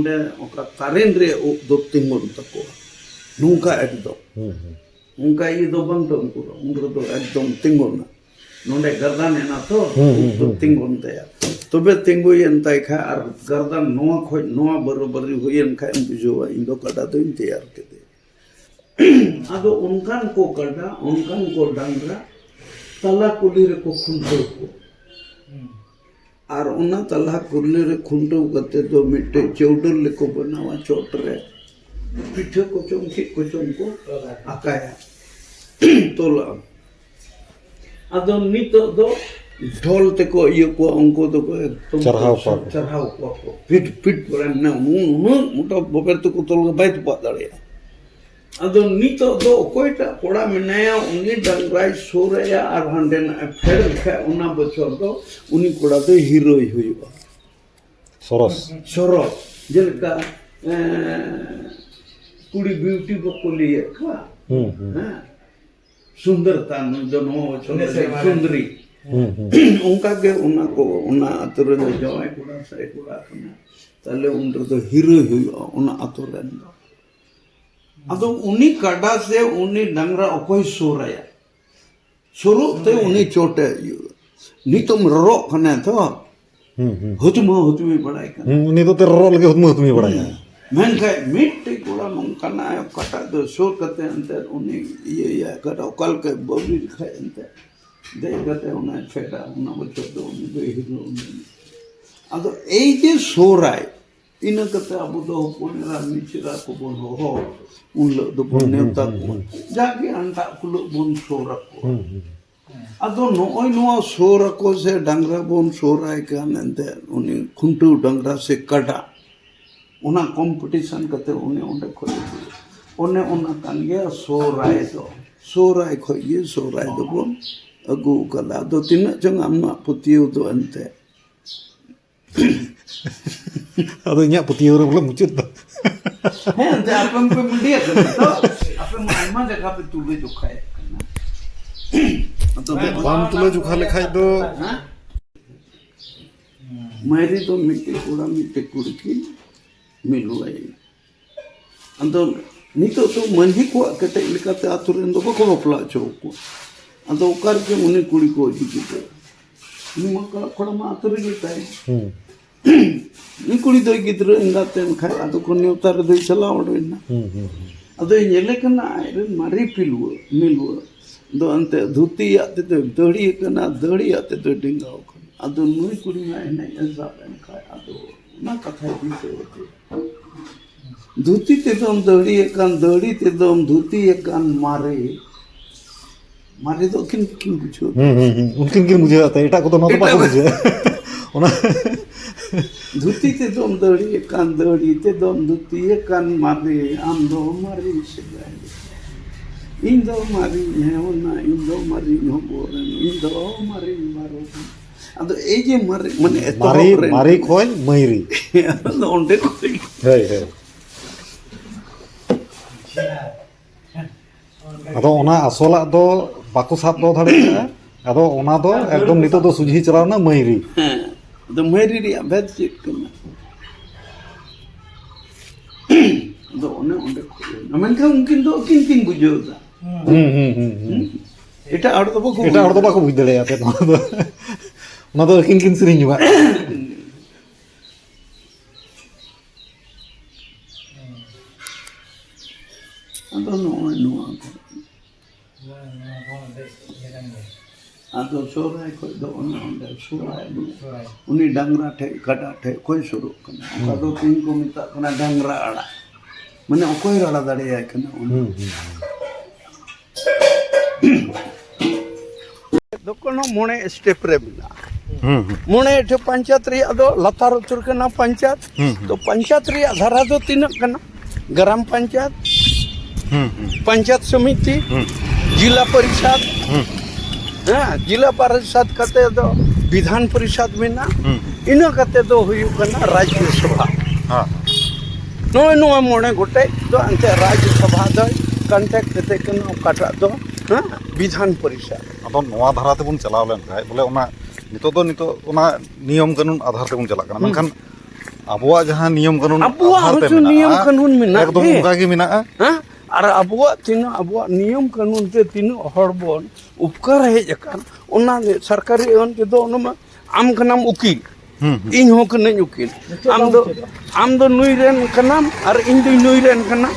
नोंडे ओका कारेन रे दो तिंगुन तको नुंका एकदम उनका ये दो बंद उनको तो एकदम तिंगुन नोंडे गर्दन है ना तो तिंगुन तया तो बे तिंगु ये अंतर खा और गर्दन नोआ खोज नोआ बरोबरी हुई इनका बुझुआ इंदो कड़ा तो इन तैयार के दे अदो उनकान को कड़ा उनकान को डांगरा तला कुली रे को खुंटो को और उन्ना तला कुली रे खुंटो करते तो मिट्टे चौडर ले को बनावा चोट रे पिठे को चोंको आकाया तोला अदो नितो दो ढोल ते को ये को अंको तो को चढ़ाव को पिट पर ना मोटा बबर तो को तोल बाइट पा दड़े अदो नितो दो कोइटा कोड़ा मिनाया उनी डंगराई सोरया और हंडे फेर खा उना बचर दो उनी कोड़ा तो हीरो ही हुईबा सरस जेलका कुड़ी ब्यूटी को कोलिए का हां सुंदरता नु जनो सुंदरी उनका के उना को उना अतुर जवाई कोड़ा से कोड़ा कना तले उनर तो हीरो हुईबा उना अतुर अदो उनी काडा से उनी डंगरा अकोय सोराया शुरू ते उनी चोटे नितम रो खने तो हुतुमी बड़ाई का उनी तो ते रो लगे हुतुमी बड़ाई मैं कहे मिट्टी कोड़ा नंकना कटा दो शोर करते अंतर उनी ये कटा कल के बोली खाए अंतर दे करते उन्हें फेटा उन्हें बच्चों तो उन्हें दे हीरो अदो ए जे सोराय इन कते अब दो पुनेरा मिचिरा को बोन हो उन लो दो पुनेता को जाके अंटा कुलो बोन सोरा को अदो नोय नो सोरा को से डंगरा बोन सोराय का नंदे उन्हें खुंटू डंगरा से कटा उना कंपटीशन करते उन्हें उन्हें खोले उन्हें उन्हें कानिया सोराय खोइए सोराय दो बोन अगु कला दो तीन जंग अम्मा पुतियो दो अंते अदो इन्या पुतियो रे बोले मुचुत हैं ते आपन पे मुंडिया करते तो आपन मायमा जगह पे तुले जो खाए तो बाम तुले जो खा ले खाई दो मेरी तो मिट्टी कुड़ी की मिलुआई अंतो नितो तो मनही को कते लिकाते आतुरेन दो को बपला चोको अंतो उकार के उनी कुड़ी को जिते निमका खड़ा मा आतुरे गिताय नी कुड़ी दो गिद्र इंगातेन खाय अदो को नेवतार दो चला ओडना अदो येले कना आइरे मारी मिलुआ दो अंते धुती आते तो दड़ी कना दड़ी आते तो डिंगाओ अदो नुई कुड़ी मा नहीं ऐसा बन खाय अदो ना कथा दिसे होते धुती ते दम दड़ी ते दम धुती एकान मारे तो किन बुझो उनकिन मुझे आता एटा को तो ना तो पाको बुझे ओना धुती ते दम दड़ी ते दम धुती एकान मारे आम दो मारे से इन दो मारी है ओना इन दो मारी हो बोरन इन दो मारी मारो अदो ए जे मारे माने मारी खोय मयरी अदो ओंडे को हे अदो ओना असला दो बाको साब दो धड़े अदो ओना दो एकदम नितो दो सुझी चलावना मयरी दो मयरी रे भेद चेक करना दो ओंडे को नमन का उनकिन दो किन बुझोदा एटा आड़ दो बाको बुझ दड़े आते ना दो किन सिरिन जुगा अदो नो अदो सोराय को दो ओंडे सोराय उनी डंगरा ठे कटा ठे कोई शुरू कना अदो तीन को मिता कना डंगरा आड़ा माने ओकोय राड़ा दड़े आय कना दो कोनो मोने स्टेप रे बिना मोने ठे पंचायत रे अदो लतार उतर कना पंचायत तो पंचायत रे धारा दो तीन कना ग्राम पंचायत पंचायत समिति जिला परिषद जिला परिषद कते दो विधान परिषद में ना इना कते दो हुयु कना राज्य सभा नो मोने गोटे तो अंते राज्य सभा दो कांटेक्ट कते कना काटा दो विधान परिषद अदो नोआ धारा ते बुन चलाव लेन खाय बोले ओना नितो ओना नियम कानून आधार ते बुन चला कना मनखान abuak jahan niyam kanun Abuak adhar te haju menaa, niyam kanun menaa ekdom ge. onka ge menaa. हाँ और abuak नियम कानून ते तीन हर बोन उपकार हेज अकान ओना ने सरकारी एवन के दो ओनमा आम कनाम उकील इन हो कने उकील आम दो नुई रेन कनाम और इन दो नुई रेन कना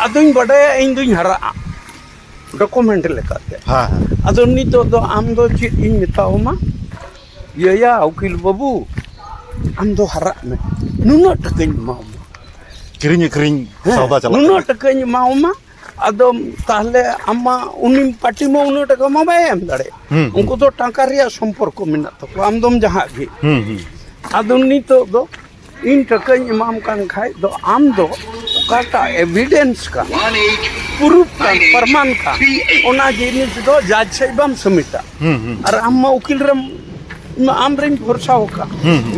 अदुኝ बडाया इन दुኝ हरा डॉक्यूमेंट लेकाते हाँ अदो नितो दो आम दो चीज इन मिताओमा या उकील बाबू आम दो हरा में नुनो टकኝ माओ kirinya kering sauda chalak. नुनो टकኝ माओमा अदो ताहले अम्मा उनी पार्टी में उन्नो टका मा बाय एम दाड़े उनको तो टाका रिया संपर्क मेना तको आम दोम जहां भी अदो नितो दो इन टकኝ इमाम कान खाय दो आम दो काटा एविडेंस का प्रूफ का प्रमाण का ओना जिनिस दो जज साहिबाम समिटा और अम्मा उकिल रम आम रेन भरोसा होका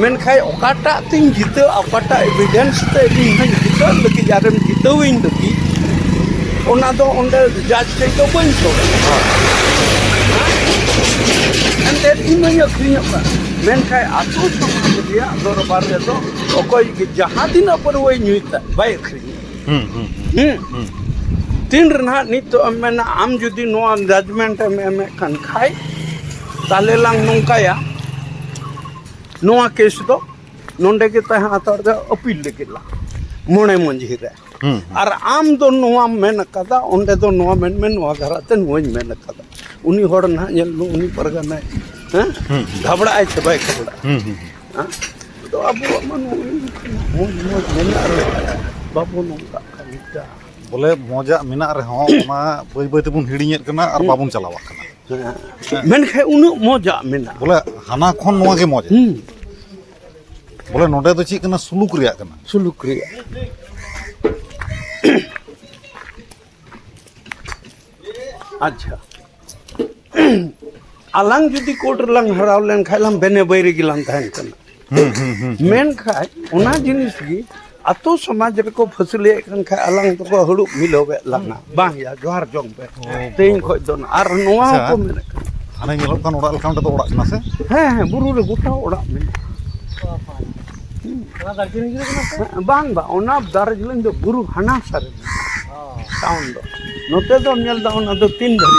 मेन खाय ओकाटा तिन जितो ओकाटा एविडेंस ते इन जितो लगी जारम जितो इन लगी ओना दो ओंडे जज के तो बन तो अंदर इनो यखरिया का मेन खाय आतो समाज दिया दरबार रे दो ओकोय के जहां दिन पर वई नुइता बाय खरिया तीन रना नितो मेना आम जुदी नोआ जजमेंट में खान खाय ताले लांग नोंकाया नोआ केस दो नोंडे के तहा हातड़ दे अपील लेकिला मोणे मंझी रे और आम दो नोआ मेन कदा ओंडे दो नोआ मेन नोआ घराते नोई मेन कदा उनी होड़ ना नेल उनी परगना हैं घबड़ा आय छे भाई घबड़ा तो अब मन मेना रे बाबू नोंका कनिटा बोले मजा मेना रे हो ओना बई बई तेबुन हिड़िñet kana ar babun chalawa kana main खाय उनु मजा मेना बोले हाना खन नोआ ge मजा बोले नोडे दो चेक kana suluk रिया kana सुलूक रे अच्छा आलांग जुदी कोर्ट लांग हराव लेन खाइलाम बेने बैरी गिलान थान कना मेन खाय ओना जिनिस गी अतो समाज रे को फसले कन खाय आलांग तो को हड़ु मिलोबे लाना बांग या जोहार जोंग पे तेइन खोय दोन आर नोआ को मेन हाने ñelok kan orak lekan to orak kana se हैं बुरु रे गोटा ओड़ा में बांग बा ओना दार्जिलिंग दो बुरु हाना सारे टाउन दो नोते दो नेल दा ओना दो तीन धरी